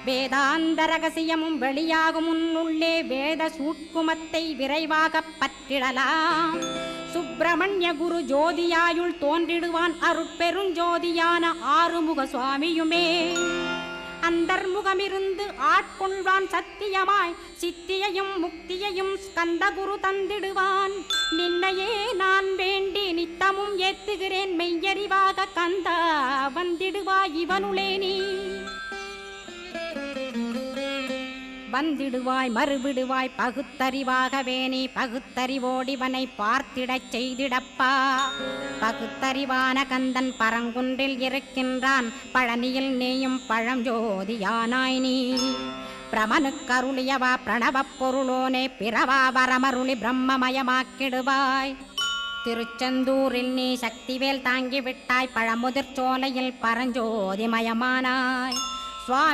வேதாந்த ரகசியமும் வெளியாகும் முன்னுள்ளே வேத சூட்குமத்தை விரைவாக பற்றிடலாம். சுப்பிரமணிய குரு ஜோதியாயுள் தோன்றிடுவான் அருட்பெருஞ்சோதியான ஆறுமுக சுவாமியுமே. அந்தர்முகமிருந்து ஆட்கொள்வான் சத்தியமாய் சித்தியையும் முக்தியையும் ஸ்கந்தகுரு தந்திடுவான். நின்னையே நான் வேண்டி நித்தமும் ஏத்துகிறேன் மெய்யறிவாக கந்தா வந்திடுவாய் இவனுளே நீ. வந்திடுவாய் மறுவிடுவாய் பகுத்தறிவாகவே நீ பகுத்தறிவோடிவனை பார்த்திடச் செய்திடப்பா. பகுத்தறிவான கந்தன் பரங்குன்றில் இருக்கின்றான் பழனியில் நீயும் பழஞ்சோதியானாய் நீ. பிரமனுக்கருளியவா பிரணவப் பொருளோனே பிறவா வரமருளி பிரம்மமயமாக்கிடுவாய். திருச்செந்தூரில் நீ சக்திவேல் தாங்கிவிட்டாய் பழமுதிர் சோலையில் பரஞ்சோதிமயமானாய். சுவாமி